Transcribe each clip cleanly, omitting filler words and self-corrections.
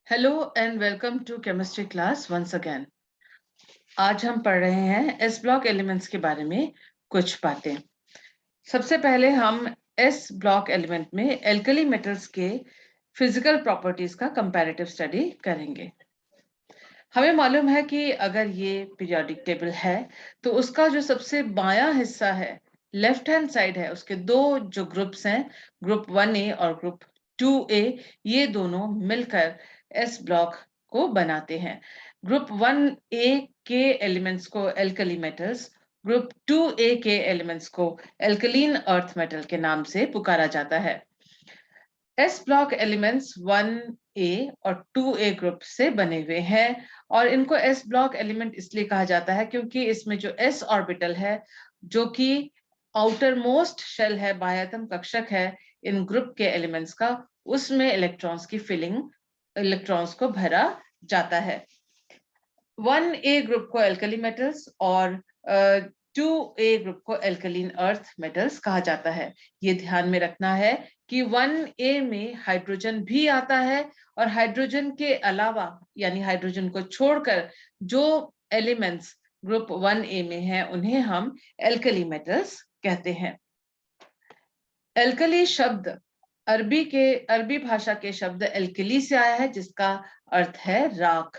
Hello and welcome to chemistry class once again. आज हम पढ़ रहे हैं एस ब्लॉक एलिमेंट्स के बारे में कुछ बातें। सबसे पहले हम एस ब्लॉक एलिमेंट में एल्कली मेटल्स के फिजिकल प्रॉपर्टीज का कंपैरेटिव स्टडी करेंगे। हमें मालूम है कि अगर ये पीरियोडिक टेबल है तो उसका जो सबसे बायां हिस्सा है, लेफ्ट हैंड साइड है, उसके दो जो ग्रुप्स हैं, ग्रुप 1A और ग्रुप 2A, ये दोनों मिलकर एस ब्लॉक को बनाते हैं। ग्रुप 1A के एलिमेंट्स को एल्कली मेटल्स, ग्रुप 2A के एलिमेंट्स को एल्कलीन अर्थ मेटल के नाम से पुकारा जाता है। एस ब्लॉक एलिमेंट्स 1A और 2A ग्रुप से बने हुए हैं और इनको एस ब्लॉक एलिमेंट इसलिए कहा जाता है क्योंकि इसमें जो एस ऑर्बिटल है, जो कि आउटर मोस्ट शेल है, बाह्यतम कक्षक है इन ग्रुप के एलिमेंट्स का, उसमें इलेक्ट्रॉन्स की फिलिंग, इलेक्ट्रॉन्स को भरा जाता है। 1A ग्रुप को एल्कली मेटल्स और 2A ग्रुप को एल्कलीन अर्थ मेटल्स कहा जाता है। ये ध्यान में रखना है कि 1A में हाइड्रोजन भी आता है और हाइड्रोजन के अलावा यानी हाइड्रोजन को छोड़कर जो एलिमेंट्स ग्रुप 1A में हैं उन्हें हम एल्कली मेटल्स कहते हैं। एल्कली शब्द अरबी भाषा के शब्द एल्कली से आया है, जिसका अर्थ है राख।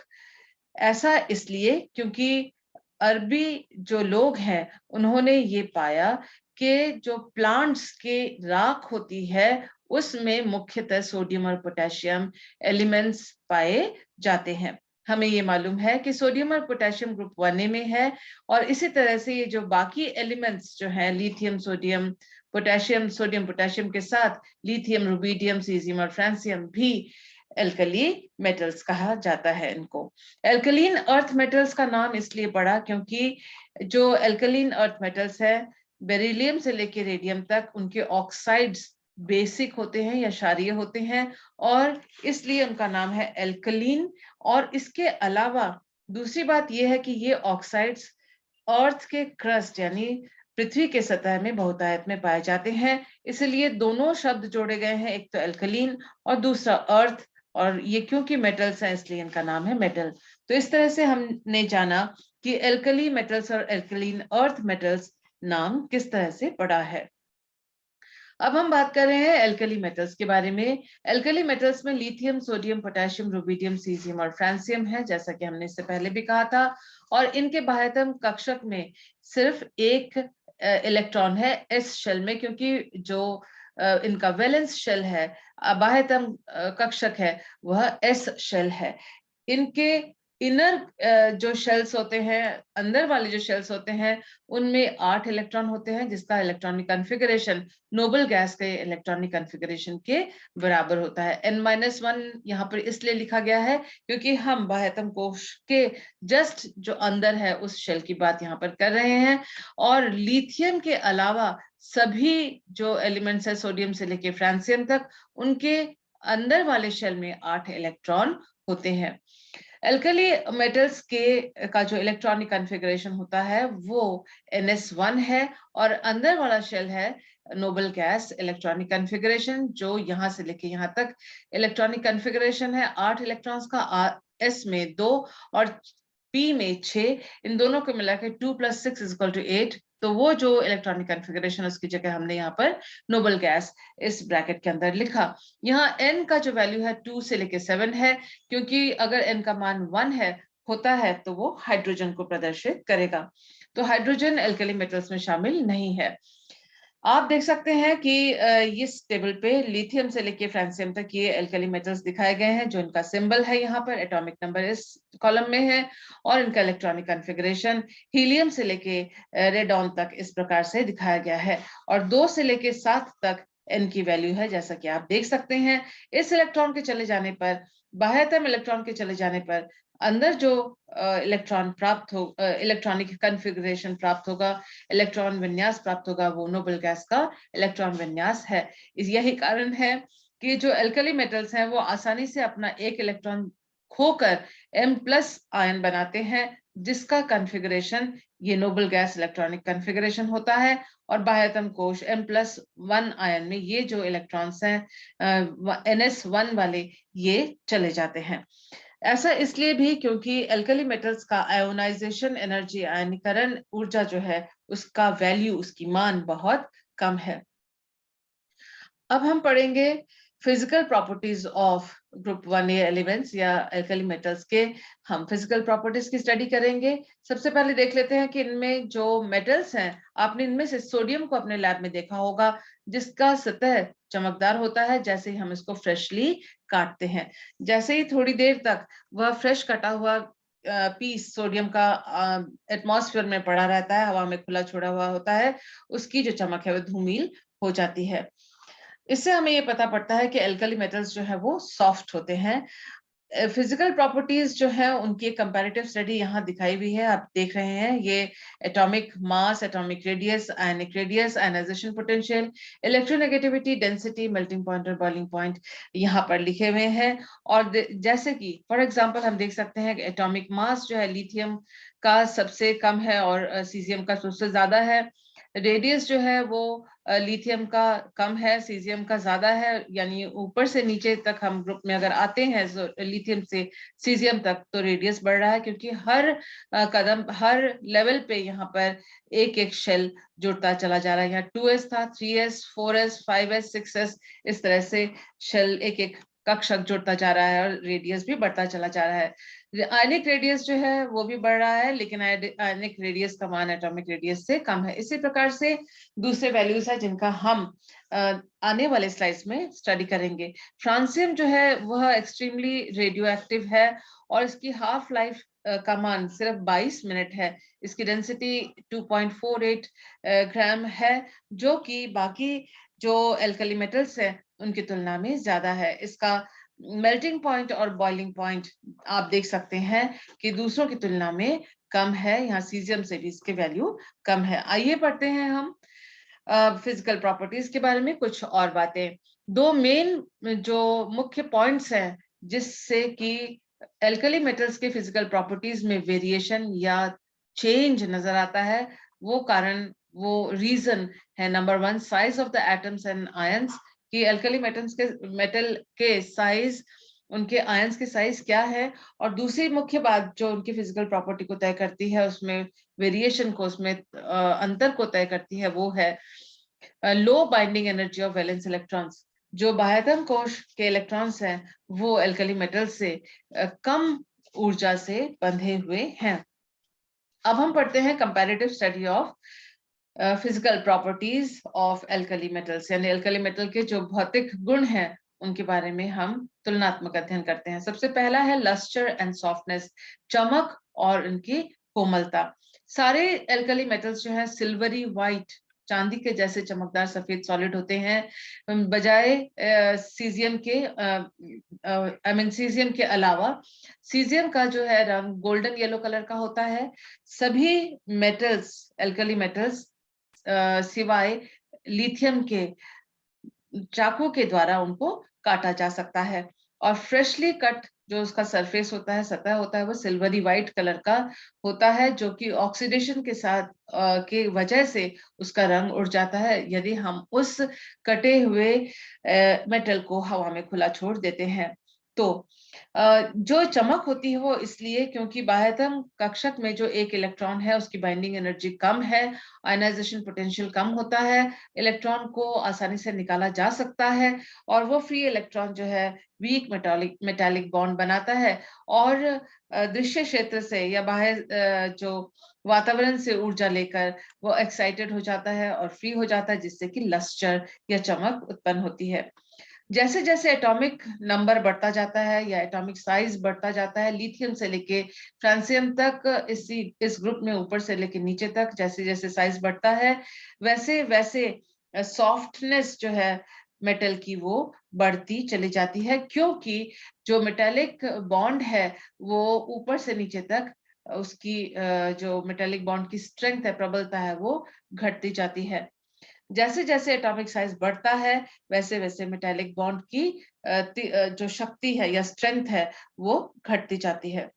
ऐसा इसलिए क्योंकि अरबी जो लोग हैं उन्होंने ये पाया कि जो प्लांट्स के राख होती है उसमें मुख्यतः सोडियम और पोटेशियम एलिमेंट्स पाए जाते हैं। हमें ये मालूम है कि सोडियम और पोटेशियम ग्रुप 1A में है और इसी तरह से ये जो बाकी एलिमेंट्स जो हैं, lithium, sodium, potassium, sodium potassium के साथ लिथियम, रुबिडियम, सीजियम और फ्रांसियम भी एल्कली मेटल्स कहा जाता है इनको। एल्कलीन अर्थ मेटल्स का नाम इसलिए पड़ा क्योंकि जो एल्कलीन अर्थ मेटल्स है, बेरिलियम से लेकर रेडियम तक, उनके ऑक्साइड्स बेसिक होते हैं या क्षारीय होते हैं और इसलिए उनका नाम है एल्कलीन। और इसके अलावा दूसरी बात यह है कि ये ऑक्साइड्स अर्थ के क्रस्ट यानी पृथ्वी के सतह में बहुतायत में पाए जाते हैं, इसलिए दोनों शब्द जोड़े गए हैं, एक तो एल्कलीन और दूसरा अर्थ, और ये क्योंकि मेटल्स हैं इसलिए इनका नाम है मेटल। तो इस तरह से हमने जाना कि एल्कली मेटल्स और एल्कलीन अर्थ मेटल्स नाम किस तरह से पड़ा है। अब हम बात कर रहे हैं एल्कली मेटल्स के बारे में। एल्कली मेटल्स में lithium, sodium, potassium, rubidium, caesium और फ्रांसियम है, जैसा कि हमने इससे पहले भी कहा था, और इनके बाह्यतम कक्षक में सिर्फ एक इलेक्ट्रॉन है एस शेल में, क्योंकि जो इनका वैलेंस शेल है, बाह्यतम कक्षक है, वह एस शेल है। इनके इनर जो शेल्स होते हैं, अंदर वाले जो शेल्स होते हैं, उनमें 8 इलेक्ट्रॉन होते हैं, जिसका इलेक्ट्रॉनिक कॉन्फ़िगरेशन नोबल गैस के इलेक्ट्रॉनिक कॉन्फ़िगरेशन के बराबर होता है। n-1 यहाँ पर इसलिए लिखा गया है क्योंकि हम बाह्यतम कोश के जस्ट जो अंदर है उस शेल की बात यहाँ पर कर रहे हैं। और लिथियम के अलावा सभी जो एलिमेंट्स है, सोडियम से लेके फ्रांसियम तक, उनके अंदर वाले शेल में 8 इलेक्ट्रॉन होते हैं। एल्कली मेटल्स के का जो इलेक्ट्रॉनिक कॉन्फ़िगरेशन होता है वो ns1 है और अंदर वाला शेल है नोबल गैस इलेक्ट्रॉनिक कॉन्फ़िगरेशन, जो यहाँ से लेके यहाँ तक इलेक्ट्रॉनिक कॉन्फ़िगरेशन है 8 इलेक्ट्रॉन्स का, s में 2 और p में 6, इन दोनों को मिलाकर 2 + 6 = 8। तो वो जो इलेक्ट्रॉनिक कॉन्फ़िगरेशन उसकी जगह हमने यहाँ पर नोबल गैस इस ब्रैकेट के अंदर लिखा। यहाँ n का जो वैल्यू है 2 से लेके 7 है, क्योंकि अगर n का मान 1 होता है तो वो हाइड्रोजन को प्रदर्शित करेगा। तो हाइड्रोजन एल्कली मेटल्स में शामिल नहीं है। आप देख सकते हैं कि इस टेबल पे लिथियम से लेके फ्रांसियम तक ये एल्कली मेटल्स दिखाए गए हैं, जो इनका सिंबल है यहाँ पर, एटॉमिक नंबर इस कॉलम में है, और इनका इलेक्ट्रॉनिक कॉन्फ़िगरेशन हीलियम से लेके रेडॉन तक इस प्रकार से दिखाया गया है, और 2 से लेके 7 तक n की वैल्यू है, जैसा कि आप देख सकते हैं। इस इलेक्ट्रॉन के चले जाने पर, बाह्यतम इलेक्ट्रॉन के चले जाने पर, अंदर जो इलेक्ट्रॉन प्राप्त हो, इलेक्ट्रॉनिक कॉन्फ़िगरेशन प्राप्त होगा, इलेक्ट्रॉन विन्यास प्राप्त होगा, वो नोबल गैस का इलेक्ट्रॉन विन्यास है। यही कारण है कि जो एल्कली मेटल्स हैं वो आसानी से अपना एक इलेक्ट्रॉन खोकर M+ आयन बनाते हैं, जिसका कॉन्फ़िगरेशन ये नोबल गैस इलेक्ट्रॉनिक कॉन्फ़िगरेशन होता है, और बाह्यतम कोश M+1 आयन में ये जो इलेक्ट्रॉन्स हैं NS1 वाले, ये चले जाते हैं। ऐसा इसलिए भी क्योंकि एल्कली मेटल्स का आयोनाइजेशन एनर्जी, आयनीकरण ऊर्जा जो है, उसका वैल्यू, उसकी मान बहुत कम है। अब हम पढ़ेंगे physical properties of group 1A elements या एल्कली मेटल्स के हम फिजिकल प्रॉपर्टीज की स्टडी करेंगे। सबसे पहले देख लेते हैं कि इनमें जो मेटल्स हैं, आपने इनमें से सोडियम को अपने लैब में देखा होगा, जिसका सतह चमकदार होता है जैसे ही हम इसको फ्रेशली काटते हैं। जैसे ही थोड़ी देर तक वह फ्रेश कटा हुआ पीस सोडियम का एटमॉस्फेयर में पड़ा रहता है, हवा में खुला छोड़ा हुआ होता है, उसकी जो चमक है वो धूमिल हो जाती है। इससे हमें ये पता पड़ता है कि एल्कली मेटल्स जो है वो सॉफ्ट होते हैं। फिजिकल प्रॉपर्टीज जो है उनकी एक कंपैरेटिव स्टडी यहाँ दिखाई हुई है, आप देख रहे हैं। ये atomic mass, atomic radius, ionic radius, ionisation potential, electronegativity, density, melting point और बॉइलिंग पॉइंट यहाँ पर लिखे हुए हैं। और जैसे कि फॉर एग्जांपल हम देख सकते हैं कि एटॉमिक मास जो है लिथियम का सबसे कम है और सीजियम का सबसे ज्यादा है। रेडियस जो है वो लिथियम का कम है, सीजियम का ज्यादा है। यानी ऊपर से नीचे तक हम ग्रुप में अगर आते हैं लिथियम से सीजियम तक, तो रेडियस बढ़ रहा है, क्योंकि हर कदम, हर लेवल पे यहाँ पर एक एक शेल जुड़ता चला जा रहा है। यहाँ 2s था, 3s, 4s, 5s, 6s, इस तरह से शेल एक एक कक्षक जुड़ता जा रहा है, और रेडियस भी बढ़ता चला जा रहा है। आयनिक रेडियस जो है वो भी बढ़ रहा है, लेकिन आयनिक रेडियस का मान एटॉमिक रेडियस से कम है। इसी प्रकार से दूसरे वैल्यूज है जिनका हम आने वाले स्लाइड्स में स्टडी करेंगे। फ्रांसियम जो है वह एक्सट्रीमली रेडियो एक्टिव है, और इसकी हाफ लाइफ का मान सिर्फ 22 मिनट है। इसकी डेंसिटी 2.48 ग्राम है, जो कि बाकी जो एल्कली मेटल्स है उनकी तुलना में ज्यादा है। इसका मेल्टिंग पॉइंट और बॉइलिंग पॉइंट आप देख सकते हैं कि दूसरों की तुलना में कम है। यहाँ सीजियम से भी इसके वैल्यू कम है। आइए पढ़ते हैं हम फिजिकल प्रॉपर्टीज के बारे में कुछ और बातें। दो मेन जो मुख्य पॉइंट्स हैं जिससे कि एल्कली मेटल्स के फिजिकल प्रॉपर्टीज में वेरिएशन या चेंज नजर आता है, वो रीजन है। Number 1, size of the atoms and ions, कि एल्कली मेटल के साइज, उनके आयंस के साइज क्या है। और दूसरी मुख्य बात जो उनकी फिजिकल प्रॉपर्टी को तय करती है, उसमें वेरिएशन को, उसमें अंतर को तय करती है, वो है low binding energy of valence electrons. जो बाह्यतम कोश के इलेक्ट्रॉन्स हैं वो एल्कली मेटल से कम ऊर्जा से बंधे हुए हैं। अब हम पढ़ते हैं comparative study of physical properties of alkali metals, यानी एल्कली मेटल के जो भौतिक गुण हैं उनके बारे में हम तुलनात्मक अध्ययन करते हैं। सबसे पहला है लस्टर एंड सॉफ्टनेस, चमक और उनकी कोमलता। सारे एल्कली मेटल्स जो है सिल्वरी व्हाइट, चांदी के जैसे चमकदार सफेद सॉलिड होते हैं, बजाय सीजियम के, सीजियम के अलावा सीजियम का जो है रंग गोल्डन येलो कलर का होता है। सभी मेटल्स, एल्कली मेटल्स, सिवाय लिथियम के, चाकू के द्वारा उनको काटा जा सकता है। और फ्रेशली कट जो उसका सरफेस होता है, सतह होता है, वो सिल्वरी व्हाइट कलर का होता है, जो कि ऑक्सीडेशन के साथ के वजह से उसका रंग उड़ जाता है यदि हम उस कटे हुए मेटल को हवा में खुला छोड़ देते हैं। तो जो चमक होती है वो इसलिए क्योंकि बाह्यतम कक्षक में जो एक इलेक्ट्रॉन है उसकी बाइंडिंग एनर्जी कम है, आयनाइजेशन पोटेंशियल कम होता है, इलेक्ट्रॉन को आसानी से निकाला जा सकता है, और वो फ्री इलेक्ट्रॉन जो है वीक मेटालिक बॉन्ड बनाता है, और दृश्य क्षेत्र से या बाह्य जो वातावरण से ऊर्जा लेकर वो एक्साइटेड हो जाता है और फ्री हो जाता है, जिससे कि लस्टर या चमक उत्पन्न होती है। जैसे जैसे एटॉमिक नंबर बढ़ता जाता है या एटॉमिक साइज बढ़ता जाता है, लिथियम से लेके फ्रांसियम तक, इस ग्रुप में ऊपर से लेके नीचे तक जैसे जैसे साइज बढ़ता है, वैसे वैसे सॉफ्टनेस जो है मेटल की वो बढ़ती चली जाती है, क्योंकि जो मेटालिक बॉन्ड है वो ऊपर से नीचे तक उसकी जो मेटालिक बॉन्ड की स्ट्रेंथ है, प्रबलता है, वो घटती जाती है। जैसे जैसे एटॉमिक साइज बढ़ता है वैसे वैसे मेटालिक बॉन्ड की जो शक्ति है या स्ट्रेंथ है वो घटती जाती है।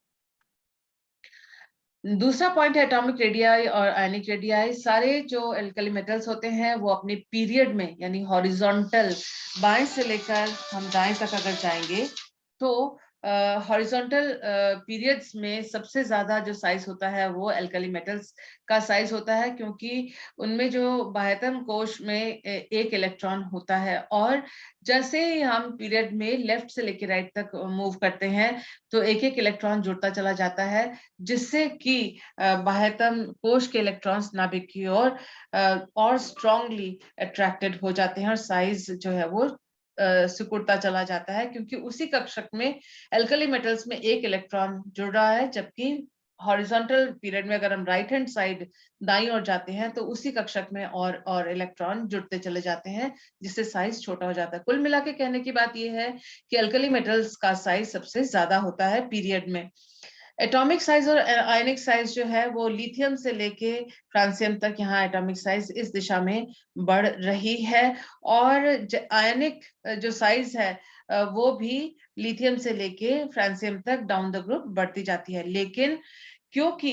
दूसरा पॉइंट है एटॉमिक रेडियाई और आयनिक रेडियाई। सारे जो एल्कली मेटल्स होते हैं वो अपने पीरियड में, यानी हॉरिजॉन्टल बाएं से लेकर हम दाएं तक अगर जाएंगे तो हॉरिजॉन्टल पीरियड्स में सबसे ज्यादा जो साइज होता है वो एल्कली मेटल्स का साइज होता है, क्योंकि उनमें जो बाह्यतम कोश में एक इलेक्ट्रॉन होता है, और जैसे ही हम पीरियड में लेफ्ट से लेकर राइट तक मूव करते हैं तो एक एक इलेक्ट्रॉन जुड़ता चला जाता है, जिससे कि बाह्यतम कोश के इलेक्ट्रॉन्स नाभिक की ओर और स्ट्रांगली अट्रैक्टेड हो जाते हैं और साइज जो है वो सिकुड़ता चला जाता है, क्योंकि उसी कक्षक में एल्कली मेटल्स में एक इलेक्ट्रॉन जुड़ रहा है, जबकि हॉरिजॉन्टल पीरियड में अगर हम राइट हैंड साइड दाईं ओर जाते हैं तो उसी कक्षक में और इलेक्ट्रॉन जुड़ते चले जाते हैं, जिससे साइज छोटा हो जाता है। कुल मिला के कहने की बात यह है कि एल्कली मेटल्स का साइज सबसे ज्यादा होता है पीरियड में। एटॉमिक साइज और आयनिक साइज जो है वो लिथियम से लेके फ्रांसियम तक, यहाँ एटॉमिक साइज इस दिशा में बढ़ रही है, और आयनिक जो साइज है वो भी लिथियम से लेके फ्रांसियम तक डाउन द ग्रुप बढ़ती जाती है। लेकिन क्योंकि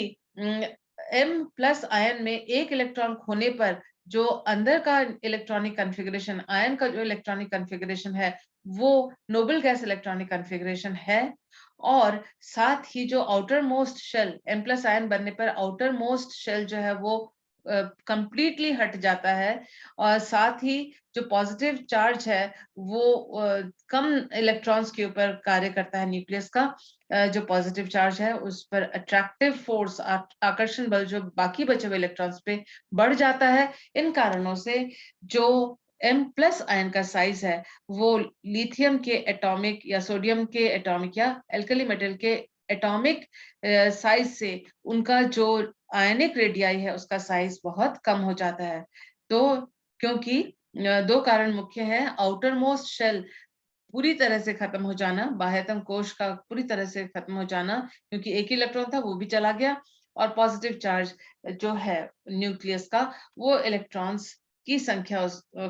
एम प्लस आयन में एक इलेक्ट्रॉन खोने पर जो अंदर का इलेक्ट्रॉनिक कॉन्फ़िगरेशन, आयन का जो इलेक्ट्रॉनिक कॉन्फ़िगरेशन है वो नोबल गैस इलेक्ट्रॉनिक कॉन्फ़िगरेशन है, और साथ ही जो outer most shell M plus ion बनने पर आउटर मोस्ट शेल जो है वो कंप्लीटली हट जाता है, और साथ ही जो पॉजिटिव चार्ज है वो कम इलेक्ट्रॉन्स के ऊपर कार्य करता है। न्यूक्लियस का जो पॉजिटिव चार्ज है उस पर अट्रैक्टिव फोर्स, आकर्षण बल जो बाकी बचे हुए इलेक्ट्रॉन्स पे बढ़ जाता है। इन कारणों से जो एम प्लस आयन का साइज है वो लिथियम के एटॉमिक या सोडियम के एटॉमिक या एल्कली मेटल के एटॉमिक साइज से उनका जो आयनिक रेडियाई है उसका साइज बहुत कम हो जाता है। तो क्योंकि दो कारण मुख्य हैं, आउटर मोस्ट शेल पूरी तरह से खत्म हो जाना, बाह्यतम कोश का पूरी तरह से खत्म हो जाना, क्योंकि एक ही इलेक्ट्रॉन था वो भी चला गया, और पॉजिटिव चार्ज जो है न्यूक्लियस का वो इलेक्ट्रॉन्स की संख्या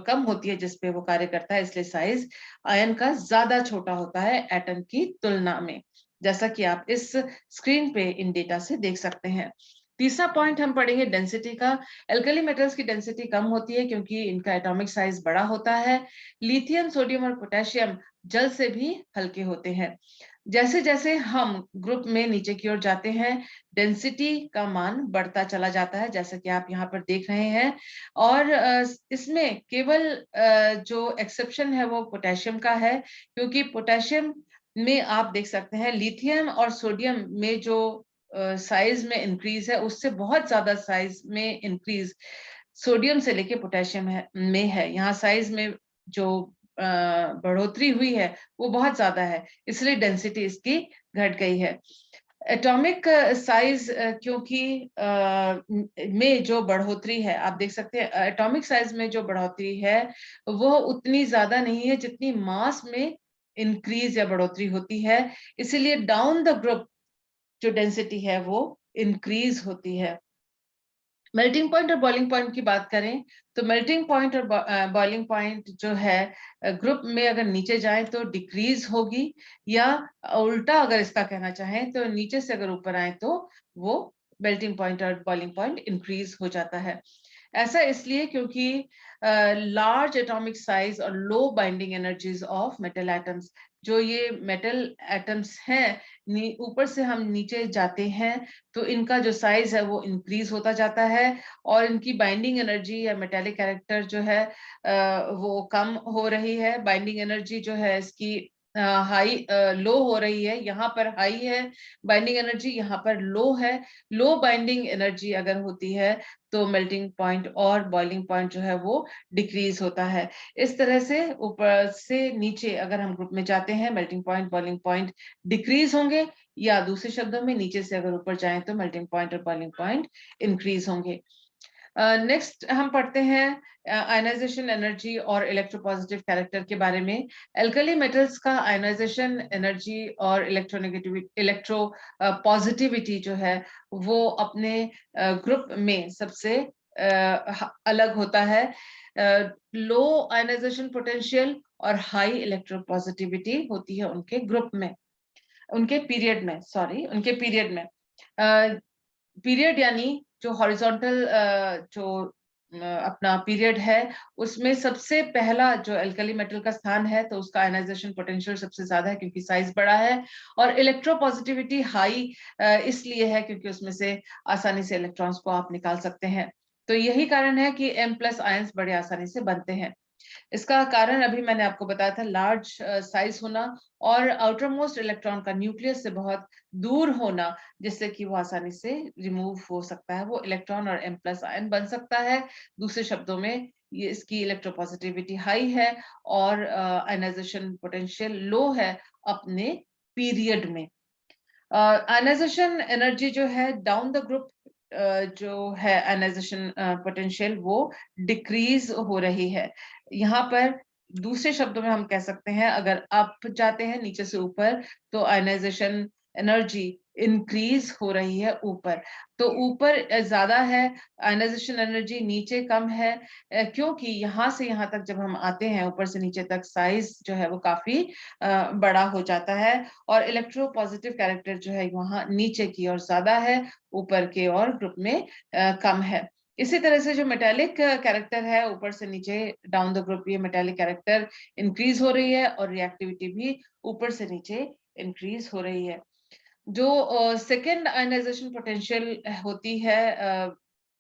कम होती है जिस पे वो कार्य करता है, इसलिए साइज आयन का ज्यादा छोटा होता है एटम की तुलना में, जैसा कि आप इस स्क्रीन पे इन डेटा से देख सकते हैं। तीसरा पॉइंट हम पढ़ेंगे डेंसिटी का। एल्कली मेटल्स की डेंसिटी कम होती है क्योंकि इनका एटॉमिक साइज बड़ा होता है। लिथियम, सोडियम और पोटेशियम जल से भी हल्के होते हैं। जैसे जैसे हम ग्रुप में नीचे की ओर जाते हैं डेंसिटी का मान बढ़ता चला जाता है, जैसा कि आप यहाँ पर देख रहे हैं, और इसमें केवल जो एक्सेप्शन है वो पोटेशियम का है, क्योंकि पोटेशियम में आप देख सकते हैं लिथियम और सोडियम में जो साइज में इंक्रीज है उससे बहुत ज्यादा साइज में इंक्रीज सोडियम से लेके पोटेशियम में है। यहाँ साइज में जो बढ़ोतरी हुई है वो बहुत ज्यादा है, इसलिए डेंसिटी इसकी घट गई है। एटॉमिक साइज क्योंकि में जो बढ़ोतरी है आप देख सकते हैं, एटॉमिक साइज में जो बढ़ोतरी है वो उतनी ज्यादा नहीं है जितनी मास में इंक्रीज या बढ़ोतरी होती है, इसीलिए डाउन द ग्रुप जो डेंसिटी है वो इंक्रीज होती है। मेल्टिंग पॉइंट और बॉइलिंग पॉइंट की बात करें तो मेल्टिंग पॉइंट और बॉइलिंग पॉइंट जो है ग्रुप में अगर नीचे जाए तो डिक्रीज होगी, या उल्टा अगर इसका कहना चाहें तो नीचे से अगर ऊपर आए तो वो मेल्टिंग पॉइंट और बॉइलिंग पॉइंट इंक्रीज हो जाता है। ऐसा इसलिए क्योंकि लार्ज एटॉमिक साइज और low binding energies of metal atoms, जो ये मेटल एटम्स हैं ऊपर से हम नीचे जाते हैं तो इनका जो साइज है वो इंक्रीज होता जाता है, और इनकी बाइंडिंग एनर्जी या मेटेलिक कैरेक्टर जो है वो कम हो रही है। बाइंडिंग एनर्जी जो है इसकी हाई लो हो रही है, यहाँ पर हाई है बाइंडिंग एनर्जी, यहाँ पर लो है। लो बाइंडिंग एनर्जी अगर होती है तो मेल्टिंग पॉइंट और बॉइलिंग पॉइंट जो है वो डिक्रीज होता है। इस तरह से ऊपर से नीचे अगर हम ग्रुप में जाते हैं melting point boiling point decrease होंगे, या दूसरे शब्दों में नीचे से अगर ऊपर जाएं तो मेल्टिंग पॉइंट और बॉइलिंग पॉइंट इंक्रीज होंगे। नेक्स्ट हम पढ़ते हैं आयनाइजेशन एनर्जी और इलेक्ट्रोपॉजिटिव कैरेक्टर के बारे में। एल्कली मेटल्स का आयनाइजेशन एनर्जी और इलेक्ट्रोनेगेटिविटी, इलेक्ट्रो पॉजिटिविटी जो है वो अपने ग्रुप में सबसे अलग होता है। लो आयनाइजेशन पोटेंशियल और हाई इलेक्ट्रोपॉजिटिविटी होती है उनके ग्रुप में, उनके पीरियड में, सॉरी उनके पीरियड में। पीरियड यानी जो हॉरिजॉन्टल जो अपना पीरियड है, उसमें सबसे पहला जो एल्कली मेटल का स्थान है, तो उसका आयनाइजेशन पोटेंशियल सबसे ज्यादा है क्योंकि साइज बड़ा है। और इलेक्ट्रोपॉजिटिविटी हाई इसलिए है क्योंकि उसमें से आसानी से इलेक्ट्रॉन्स को आप निकाल सकते हैं। तो यही कारण है कि M+ आयंस बड़े आसानी से बनते हैं। इसका कारण अभी मैंने आपको बताया था, लार्ज साइज होना और आउटर मोस्ट इलेक्ट्रॉन का न्यूक्लियस से बहुत दूर होना, जिससे कि वो आसानी से रिमूव हो सकता है, वो इलेक्ट्रॉन और M+ आयन बन सकता है। दूसरे शब्दों में ये इसकी इलेक्ट्रोपॉजिटिविटी हाई है और आयनाइजेशन पोटेंशियल लो है अपने पीरियड में। आयनाइजेशन एनर्जी जो है डाउन द ग्रुप जो है आयनाइजेशन पोटेंशियल वो डिक्रीज हो रही है। यहाँ पर दूसरे शब्दों में हम कह सकते हैं, अगर अप जाते हैं नीचे से ऊपर, तो आयनाइजेशन एनर्जी इंक्रीज हो रही है ऊपर। तो ऊपर ज्यादा है आयनाइजेशन एनर्जी, नीचे कम है, क्योंकि यहाँ से यहाँ तक जब हम आते हैं ऊपर से नीचे तक, साइज जो है वो काफी बड़ा हो जाता है और इलेक्ट्रोपॉजिटिव कैरेक्टर जो है वहां नीचे की ओर ज्यादा है, ऊपर के और ग्रुप में कम है। इसी तरह से जो मेटालिक कैरेक्टर है ऊपर से नीचे डाउन द ग्रुप, ये मेटालिक कैरेक्टर इंक्रीज हो रही है और रिएक्टिविटी भी ऊपर से नीचे इंक्रीज हो रही है। जो सेकेंड आयनाइजेशन पोटेंशियल होती है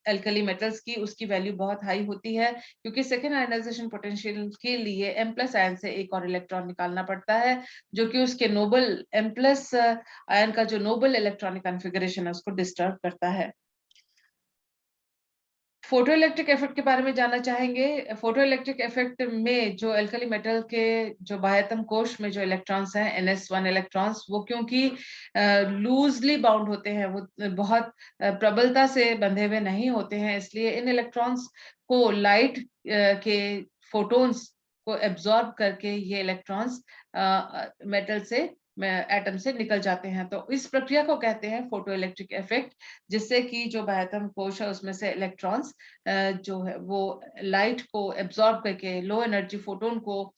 एल्कली मेटल्स की, उसकी वैल्यू बहुत हाई होती है क्योंकि सेकेंड आयनाइजेशन पोटेंशियल के लिए M+ आयन से एक और इलेक्ट्रॉन निकालना पड़ता है, जो कि उसके नोबल M+ आयन का जो नोबल इलेक्ट्रॉनिक कॉन्फ़िगरेशन है उसको डिस्टर्ब करता है। फोटो इलेक्ट्रिक इफेक्ट के बारे में जानना चाहेंगे। फोटो इलेक्ट्रिक इफेक्ट में जो एल्कली मेटल के जो बाह्यतम कोश में जो इलेक्ट्रॉन्स हैं, NS1 इलेक्ट्रॉन्स, वो क्योंकि लूजली बाउंड होते हैं, वो बहुत प्रबलता से बंधे हुए नहीं होते हैं, इसलिए इन इलेक्ट्रॉन्स को लाइट के फोटोन्स को एब्जॉर्ब करके ये इलेक्ट्रॉन्स मेटल से एटम से निकल जाते हैं। तो इस प्रक्रिया को कहते हैं फोटो इलेक्ट्रिक इफेक्ट, जिससे कि जो बाह्यतम कोश है उसमें से इलेक्ट्रॉन्स जो है वो लाइट को एब्जॉर्ब करके, लो एनर्जी फोटोन को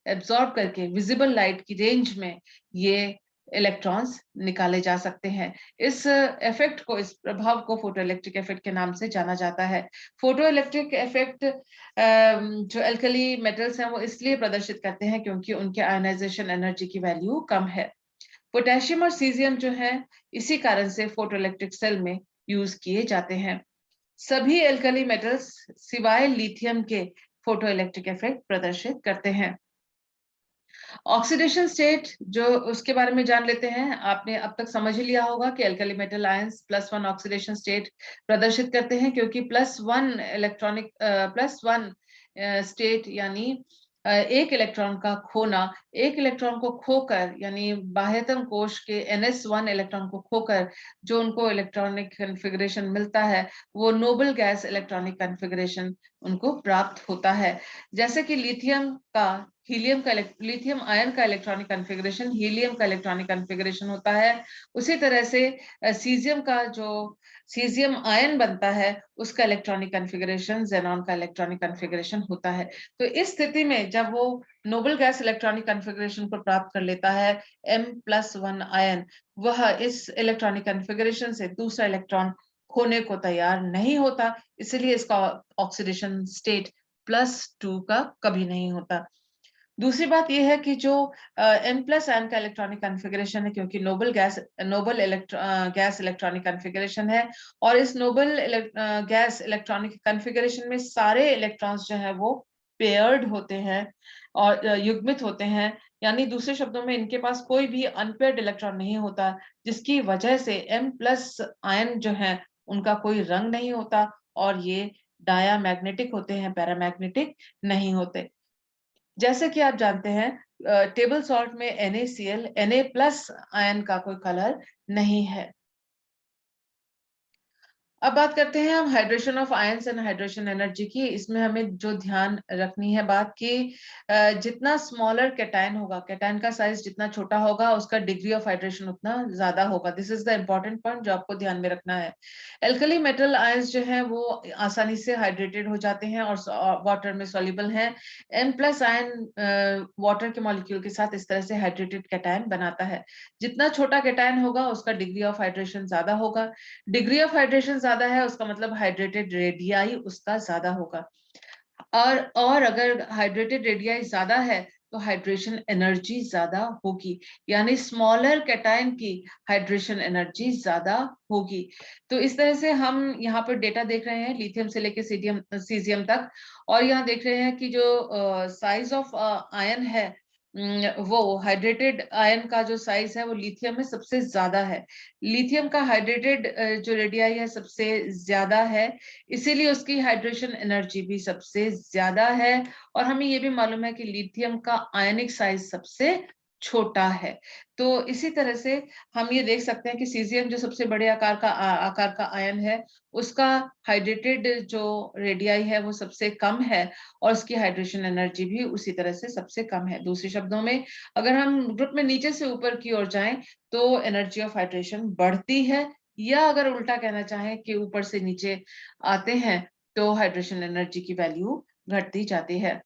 एब्जॉर्ब करके विजिबल लाइट की रेंज में ये इलेक्ट्रॉन्स निकाले जा सकते हैं। इस इफेक्ट को, इस प्रभाव को फोटो इलेक्ट्रिक इफेक्ट के नाम से जाना जाता है। फोटो इलेक्ट्रिक इफेक्ट जो एल्कली मेटल्स हैं वो इसलिए प्रदर्शित करते हैं क्योंकि उनके आयनाइजेशन एनर्जी की वैल्यू कम है। पोटेशियम और सीजियम जो है इसी कारण से फोटो इलेक्ट्रिक सेल में यूज किए जाते हैं। सभी एल्कली मेटल्स सिवाय लिथियम के फोटो इलेक्ट्रिक इफेक्ट प्रदर्शित करते हैं। ऑक्सीडेशन स्टेट जो, उसके बारे में जान लेते हैं। आपने अब तक समझ ही लिया होगा कि alkali metal ions +1 oxidation state प्रदर्शित करते हैं, क्योंकि +1 स्टेट यानी एक इलेक्ट्रॉन का खोना, एक इलेक्ट्रॉन को खोकर, यानी बाह्यतम कोश के NS1 इलेक्ट्रॉन को खोकर जो उनको इलेक्ट्रॉनिक कॉन्फ़िगरेशन मिलता है, वो नोबल गैस इलेक्ट्रॉनिक कॉन्फ़िगरेशन उनको प्राप्त होता है। जैसे कि लिथियम आयन का इलेक्ट्रॉनिक कॉन्फ़िगरेशन हीलियम का इलेक्ट्रॉनिक कॉन्फ़िगरेशन होता है, उसी तरह से सीजियम का जो सीजियम आयन बनता है उसका इलेक्ट्रॉनिक कॉन्फ़िगरेशन ज़ेनॉन का इलेक्ट्रॉनिक कॉन्फ़िगरेशन होता है। तो इस स्थिति में जब वो नोबल गैस इलेक्ट्रॉनिक कॉन्फ़िगरेशन को प्राप्त कर लेता है M+1 आयन, वह इस इलेक्ट्रॉनिक कॉन्फ़िगरेशन से दूसरा इलेक्ट्रॉन खोने को तैयार नहीं होता, इसलिए इसका ऑक्सीडेशन स्टेट +2 का कभी नहीं होता। दूसरी बात यह है कि जो M+ आयन का इलेक्ट्रॉनिक कॉन्फ़िगरेशन है, क्योंकि गैस इलेक्ट्रॉनिक कॉन्फ़िगरेशन है, और इस गैस इलेक्ट्रॉनिक कॉन्फ़िगरेशन में सारे इलेक्ट्रॉन्स जो है वो पेयर्ड होते हैं और युग्मित होते हैं, यानी दूसरे शब्दों में इनके पास कोई भी अनपेयर्ड इलेक्ट्रॉन नहीं होता, जिसकी वजह से M+ आयन जो है उनका कोई रंग नहीं होता और ये डायामैग्नेटिक होते हैं, पैरामैग्नेटिक नहीं होते। जैसे कि आप जानते हैं टेबल सॉल्ट में NaCl, Na+ आयन का कोई कलर नहीं है। अब बात करते हैं हम hydration of ions and hydration energy की। इसमें हमें जो ध्यान रखनी है बात कि जितना स्मॉलर कैटायन होगा, कैटायन का साइज जितना छोटा होगा, उसका डिग्री ऑफ हाइड्रेशन उतना ज्यादा होगा। This is the important point जो आपको ध्यान में रखना है। एल्कली मेटल आयंस जो है वो आसानी से हाइड्रेटेड हो जाते हैं और वाटर में सॉल्युबल हैं। एन प्लस आयन वाटर के मॉलिक्यूल के साथ इस तरह से हाइड्रेटेड कैटायन बनाता है। जितना छोटा कैटायन होगा उसका डिग्री ऑफ हाइड्रेशन ज्यादा होगा। डिग्री ऑफ हाइड्रेशन ज्यादा है उसका मतलब हाइड्रेटेड रेडियाई उसका ज्यादा होगा। और अगर हाइड्रेटेड रेडियाई ज्यादा है तो हाइड्रेशन एनर्जी ज्यादा होगी, यानी स्मॉलर कैटायन की हाइड्रेशन एनर्जी ज्यादा होगी। तो इस तरह से हम यहाँ पर डेटा देख रहे हैं लिथियम से लेके सीजियम तक। और यहाँ देख रहे हैं कि जो साइज ऑफ आयन है, वो हाइड्रेटेड आयन का जो साइज है वो लिथियम में सबसे ज्यादा है। लिथियम का हाइड्रेटेड जो रेडियाई है सबसे ज्यादा है, इसीलिए उसकी हाइड्रेशन एनर्जी भी सबसे ज्यादा है। और हमें ये भी मालूम है कि लिथियम का आयनिक साइज सबसे छोटा है। तो इसी तरह से हम ये देख सकते हैं कि सीजियम जो सबसे बड़े आकार का आयन है, उसका हाइड्रेटेड जो रेडियाई है वो सबसे कम है और उसकी हाइड्रेशन एनर्जी भी उसी तरह से सबसे कम है। दूसरे शब्दों में, अगर हम ग्रुप में नीचे से ऊपर की ओर जाएं तो एनर्जी ऑफ हाइड्रेशन बढ़ती है, या अगर उल्टा कहना चाहें कि ऊपर से नीचे आते हैं तो हाइड्रेशन एनर्जी की वैल्यू घटती जाती है।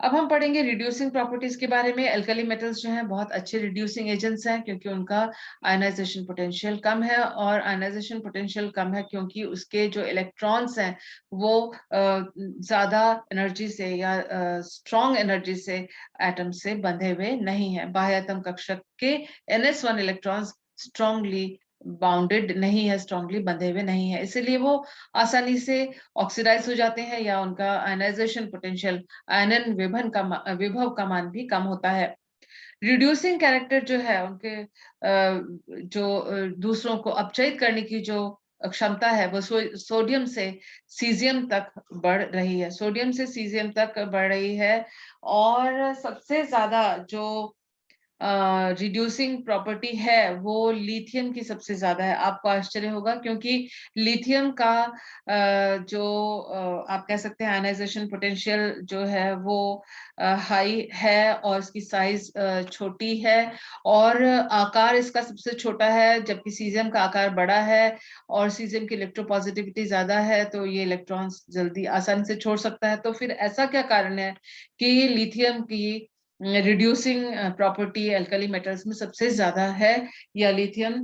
अब हम पढ़ेंगे रिड्यूसिंग प्रॉपर्टीज के बारे में। एल्कली मेटल्स जो हैं बहुत अच्छे रिड्यूसिंग एजेंट्स हैं क्योंकि उनका आयनाइजेशन पोटेंशियल कम है, और आयनाइजेशन पोटेंशियल कम है क्योंकि उसके जो इलेक्ट्रॉन्स हैं वो ज्यादा एनर्जी से या स्ट्रॉन्ग एनर्जी से एटम से बंधे हुए नहीं है। बाह्य एटम कक्षक के NS1 इलेक्ट्रॉन्स स्ट्रांगली बाउंडेड नहीं है, स्ट्रांगली बंधे हुए नहीं है, इसीलिए वो आसानी से ऑक्सीडाइज हो जाते हैं या उनका आयनाइजेशन पोटेंशियल, आयनन विभव का मान भी कम होता है। रिड्यूसिंग कैरेक्टर जो है उनके दूसरों को अपचयित करने की जो क्षमता है वो सोडियम से सीजियम तक बढ़ रही है, सोडियम से सीजियम तक बढ़ रही है। और सबसे ज्यादा जो रिड्यूसिंग प्रॉपर्टी है वो लिथियम की सबसे ज्यादा है। आपको आश्चर्य होगा क्योंकि लिथियम का जो आप कह सकते हैं आयनाइजेशन पोटेंशियल जो है वो हाई है और इसकी साइज छोटी है और आकार इसका सबसे छोटा है, जबकि सीजियम का आकार बड़ा है और सीजियम की इलेक्ट्रोपॉजिटिविटी ज्यादा है, तो ये इलेक्ट्रॉन्स जल्दी आसानी से छोड़ सकता है। तो फिर ऐसा क्या कारण है कि लिथियम की रिड्यूसिंग प्रॉपर्टी एल्कली मेटल्स में सबसे ज्यादा है, या लिथियम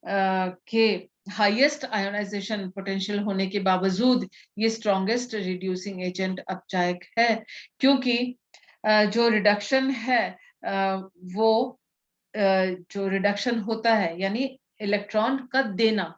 के हाईएस्ट आयोनाइजेशन पोटेंशियल होने के बावजूद ये स्ट्रॉन्गेस्ट रिड्यूसिंग एजेंट अपचायक है? क्योंकि जो रिडक्शन है वो जो रिडक्शन होता है यानी इलेक्ट्रॉन का देना,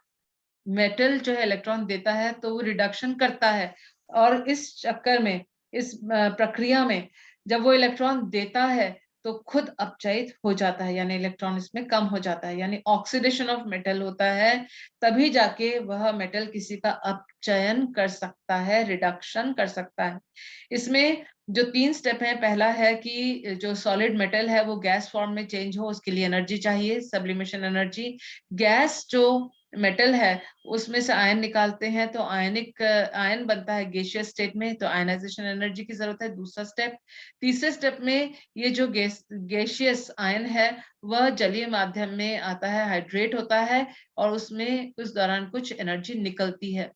मेटल जो है इलेक्ट्रॉन देता है तो वो रिडक्शन करता है, और इस चक्कर में, इस प्रक्रिया में जब वो इलेक्ट्रॉन देता है तो खुद अपचयित हो जाता है, यानी इलेक्ट्रॉन इसमें कम हो जाता है, यानी ऑक्सीडेशन ऑफ मेटल होता है, तभी जाके वह मेटल किसी का अपचयन कर सकता है, रिडक्शन कर सकता है। इसमें जो 3 स्टेप है, पहला है कि जो सॉलिड मेटल है वो गैस फॉर्म में चेंज हो, उसके लिए एनर्जी चाहिए, सब्लिमेशन एनर्जी। गैस जो मेटल है उसमें से आयन निकालते हैं तो आयनिक आयन बनता है गैसियस स्टेट में, तो आयनाइजेशन एनर्जी की जरूरत है, दूसरा स्टेप। तीसरे स्टेप में ये जो गैसियस आयन है वह जलीय माध्यम में आता है, हाइड्रेट होता है और उसमें उस दौरान कुछ एनर्जी निकलती है।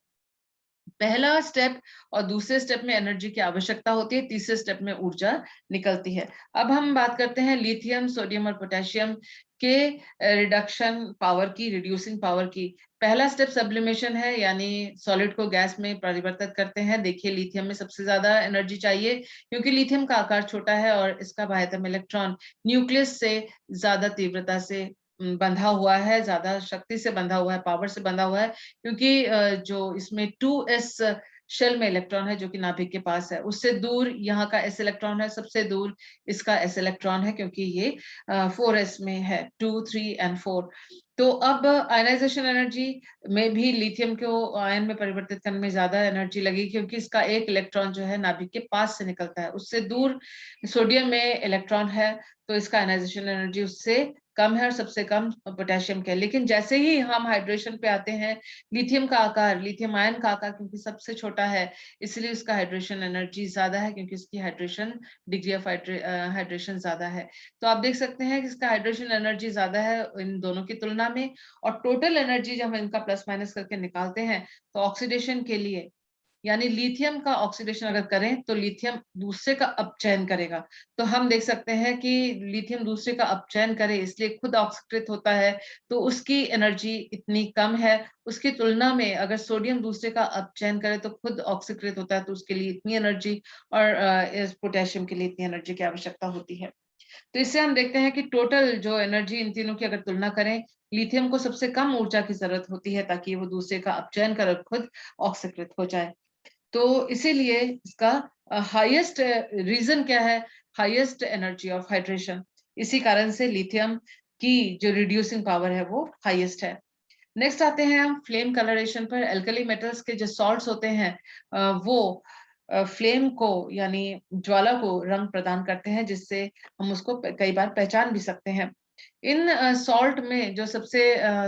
पहला स्टेप और दूसरे स्टेप में एनर्जी की आवश्यकता होती है, तीसरे स्टेप में ऊर्जा निकलती है। अब हम बात करते हैं लिथियम, सोडियम और पोटेशियम के रिडक्शन पावर की, रिड्यूसिंग पावर की। पहला स्टेप सब्लिमेशन है, यानी सॉलिड को गैस में परिवर्तित करते हैं। देखिए लिथियम में सबसे ज्यादा एनर्जी चाहिए क्योंकि लिथियम का आकार छोटा है और इसका बाह्यतम इलेक्ट्रॉन न्यूक्लियस से ज्यादा तीव्रता से बंधा हुआ है, ज्यादा शक्ति से बंधा हुआ है, पावर से बंधा हुआ है, क्योंकि जो इसमें 2s शेल में इलेक्ट्रॉन है जो कि नाभिक के पास है, उससे दूर यहाँ का s इलेक्ट्रॉन है, सबसे दूर इसका s इलेक्ट्रॉन है क्योंकि ये 4s में है, 2, 3 एंड 4। तो अब आयनाइजेशन एनर्जी में भी लिथियम को आयन में परिवर्तित करने में ज्यादा एनर्जी लगी क्योंकि इसका एक इलेक्ट्रॉन जो है नाभिक के पास से निकलता है, उससे दूर सोडियम में इलेक्ट्रॉन है तो इसका आयनाइजेशन एनर्जी उससे कम है और सबसे कम पोटेशियम का है। लेकिन जैसे ही हम हाइड्रेशन पे आते हैं, लिथियम का आकार, लिथियम आयन का आकार क्योंकि सबसे छोटा है, इसलिए उसका हाइड्रेशन एनर्जी ज्यादा है, क्योंकि इसकी हाइड्रेशन डिग्री ऑफ हाइड्रेशन ज्यादा है। तो आप देख सकते हैं कि इसका हाइड्रेशन एनर्जी ज्यादा है इन दोनों की तुलना में। और टोटल एनर्जी जब हम इनका प्लस माइनस करके निकालते हैं तो ऑक्सीडेशन के लिए, यानी लिथियम का ऑक्सीडेशन अगर करें तो लिथियम दूसरे का अपचयन करेगा। तो हम देख सकते हैं कि लिथियम दूसरे का अपचयन करे, इसलिए खुद ऑक्सीकृत होता है, तो उसकी एनर्जी इतनी कम है। उसकी तुलना में अगर सोडियम दूसरे का अपचयन करे तो खुद ऑक्सीकृत होता है, तो उसके लिए इतनी एनर्जी, और पोटेशियम के लिए इतनी एनर्जी की आवश्यकता होती है। तो इससे हम देखते हैं कि टोटल जो एनर्जी इन तीनों की अगर तुलना करें, लिथियम को सबसे कम ऊर्जा की जरूरत होती है ताकि वो दूसरे का अपचयन कर खुद ऑक्सीकृत हो जाए। तो इसीलिए इसका हाईएस्ट रीजन क्या है, हाईएस्ट एनर्जी ऑफ हाइड्रेशन। इसी कारण से लिथियम की जो रिड्यूसिंग पावर है वो हाईएस्ट है। नेक्स्ट आते हैं हम फ्लेम कलरेशन पर। एल्कली मेटल्स के जो सॉल्ट्स होते हैं वो फ्लेम को, यानी ज्वाला को रंग प्रदान करते हैं, जिससे हम उसको कई बार पहचान भी सकते हैं। इन सॉल्ट में जो सबसे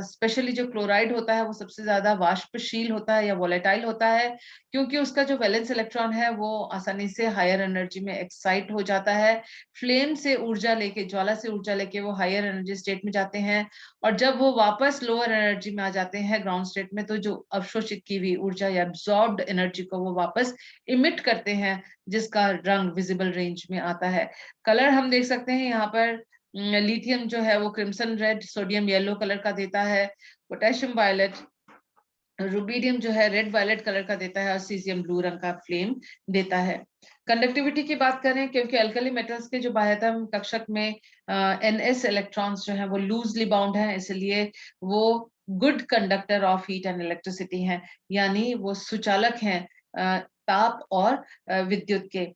स्पेशली जो क्लोराइड होता है वो सबसे ज्यादा वाष्पशील होता है या वोलेटाइल होता है, क्योंकि उसका जो वैलेंस इलेक्ट्रॉन है वो आसानी से हायर एनर्जी में एक्साइट हो जाता है। फ्लेम से ऊर्जा लेके, ज्वाला से ऊर्जा लेके वो हायर एनर्जी स्टेट में जाते हैं, और जब वो वापस लोअर एनर्जी में आ जाते हैं ग्राउंड स्टेट में, तो जो अवशोषित की हुई ऊर्जा या एब्जॉर्ब्ड एनर्जी को वो वापस इमिट करते हैं, जिसका रंग विजिबल रेंज में आता है। कलर हम देख सकते हैं यहाँ पर, लिथियम जो है वो crimson red, sodium yellow colour का देता है, पोटेशियम वायलेट, रुबीडियम जो है रेड वायलेट कलर का देता है, और सीजियम ब्लू रंग का फ्लेम देता है। कंडक्टिविटी की बात करें, क्योंकि अल्कली मेटल्स के जो बाह्यतम कक्षक में एनएस इलेक्ट्रॉन्स जो है वो लूजली बाउंड है, इसलिए वो good conductor of heat and electricity हैं, यानी वो सुचालक हैं ताप और विद्युत के।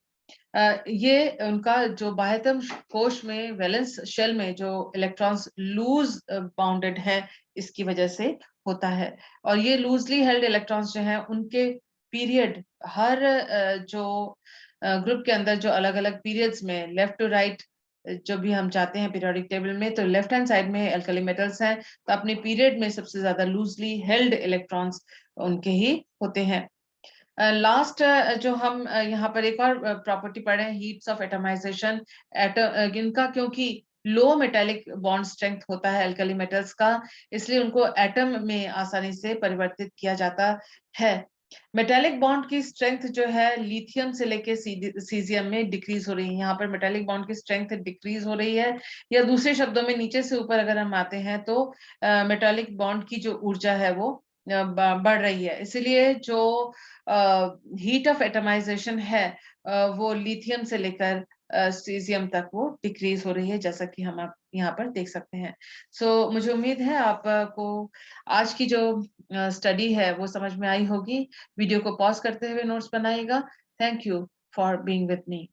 ये उनका जो बाह्यतम कोश में, वैलेंस शेल में जो इलेक्ट्रॉन्स लूज बाउंडेड है, इसकी वजह से होता है। और ये लूजली हेल्ड इलेक्ट्रॉन्स जो हैं उनके पीरियड, हर जो ग्रुप के अंदर जो अलग अलग पीरियड्स में लेफ्ट टू राइट जो भी हम चाहते हैं पीरियोडिक टेबल में, तो लेफ्ट हैंड साइड में अल्कली मेटल्स हैं, तो अपने पीरियड में सबसे ज्यादा लूजली हेल्ड इलेक्ट्रॉन्स उनके ही होते हैं। लास्ट जो हम यहाँ पर एक और प्रॉपर्टी पढ़े, हीट्स ऑफ एटमाइजेशन, इनका क्योंकि लो मेटेलिक बॉन्ड स्ट्रेंथ होता है अल्कली मेटल्स का, इसलिए उनको एटम में आसानी से परिवर्तित किया जाता है। मेटेलिक बॉन्ड की स्ट्रेंथ जो है लिथियम से लेके सीजियम में डिक्रीज हो रही है। यहाँ पर मेटेलिक बॉन्ड की स्ट्रेंथ डिक्रीज हो रही है, या दूसरे शब्दों में नीचे से ऊपर अगर हम आते हैं तो मेटेलिक बॉन्ड की जो ऊर्जा है वो बढ़ रही है। इसलिए जो हीट ऑफ एटमाइजेशन है वो लिथियम से लेकर सीजियम तक वो डिक्रीज हो रही है, जैसा कि हम आप यहाँ पर देख सकते हैं। मुझे उम्मीद है आपको आज की जो स्टडी है वो समझ में आई होगी। वीडियो को पॉज करते हुए नोट्स बनाइएगा। Thank you for being with me.